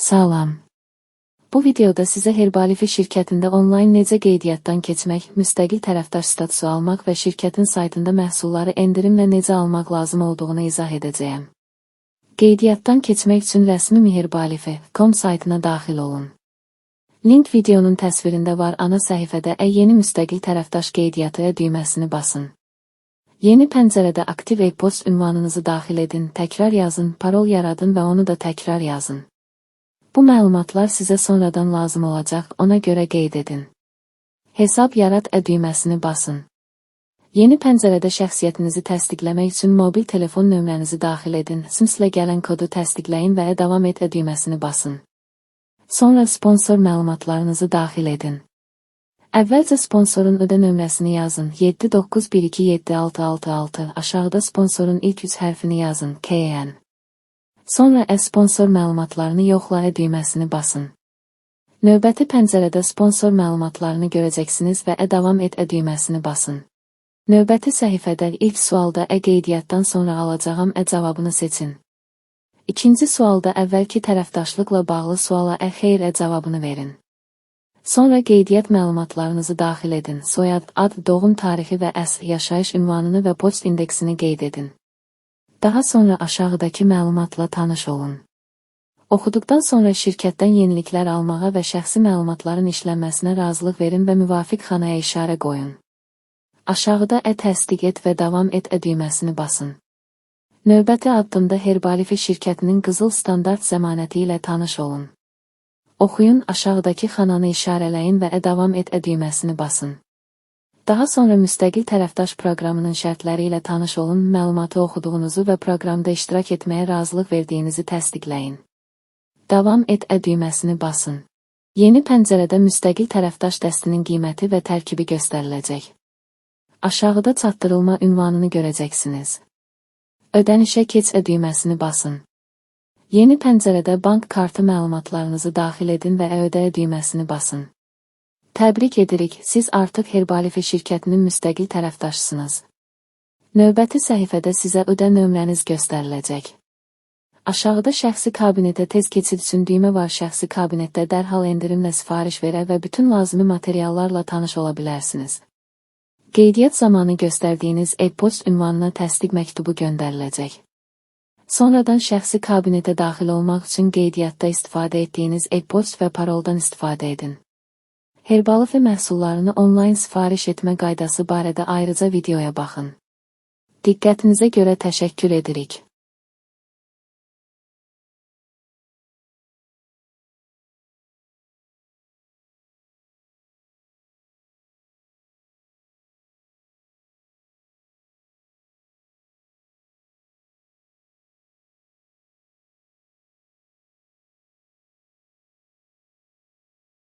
Salam. Bu videoda sizə Herbalife şirkətində onlayn necə qeydiyyatdan keçmək, müstəqil tərəfdaş statusu almaq və şirkətin saytında məhsulları endirimlə necə almaq lazım olduğunu izah edəcəyəm. Qeydiyyatdan keçmək üçün rəsmi Herbalife.com saytına daxil olun. Link videonun təsvirində var. Ana səhifədə yeni müstəqil tərəfdaş qeydiyyatı düyməsini basın. Yeni pəncərədə aktiv e-post ünvanınızı daxil edin, təkrar yazın, parol yaradın və onu da təkrar yazın. Bu məlumatlar sizə sonradan lazım olacaq, ona görə qeyd edin. Hesab yarat düyməsini basın. Yeni pəncərədə şəxsiyyətinizi təsdiqləmək üçün mobil telefon nömrənizi daxil edin, SMS-lə gələn kodu təsdiqləyin və davam et düyməsini basın. Sonra sponsor məlumatlarınızı daxil edin. Əvvəlcə sponsorun ödə nömrəsini yazın, 79127666, aşağıda sponsorun ilk 3 hərfini yazın, KN. Sonra sponsor məlumatlarını yoxla düyməsini basın. Növbəti pəncərədə sponsor məlumatlarını görəcəksiniz və davam et düyməsini basın. Növbəti səhifədə ilk sualda qeydiyyatdan sonra alacağım cavabını seçin. İkinci sualda əvvəlki tərəfdaşlıqla bağlı suala xeyr cavabını verin. Sonra qeydiyyat məlumatlarınızı daxil edin, soyad, ad, doğum tarixi və əsl yaşayış ünvanını və poçt indeksini qeyd edin. Daha sonra aşağıdakı məlumatla tanış olun. Oxuduqdan sonra şirkətdən yeniliklər almağa və şəxsi məlumatların işlənməsinə razılıq verin və müvafiq xanaya işarə qoyun. Aşağıda təsdiq et və davam et düyməsini basın. Növbəti addımda Herbalife şirkətinin qızıl standart zəmanəti ilə tanış olun. Oxuyun, aşağıdakı xananı işarələyin və davam et düyməsini basın. Daha sonra müstəqil tərəfdaş proqramının şərtləri ilə tanış olun, məlumatı oxuduğunuzu və proqramda iştirak etməyə razılıq verdiyinizi təsdiqləyin. Davam et düyməsini basın. Yeni pəncərədə müstəqil tərəfdaş dəstinin qiyməti və tərkibi göstəriləcək. Aşağıda çatdırılma ünvanını görəcəksiniz. Ödənişə keç düyməsini basın. Yeni pəncərədə bank kartı məlumatlarınızı daxil edin və ödə düyməsini basın. Təbrik edirik, siz artıq Herbalife şirkətinin müstəqil tərəfdaşısınız. Növbəti səhifədə sizə ödə nömrəniz göstəriləcək. Aşağıda şəxsi kabinetə tez keçid üçün düymə var. Şəxsi kabinetdə dərhal endirimlə sifariş verə və bütün lazımi materiallarla tanış ola bilərsiniz. Qeydiyyat zamanı göstərdiyiniz e-post ünvanına təsdiq məktubu göndəriləcək. Sonradan şəxsi kabinetə daxil olmaq üçün qeydiyyatda istifadə etdiyiniz e-post və paroldan istifadə edin. Herbalife məhsullarını onlayn sifariş etmə qaydası barədə ayrıca videoya baxın. Diqqətinizə görə təşəkkür edirik.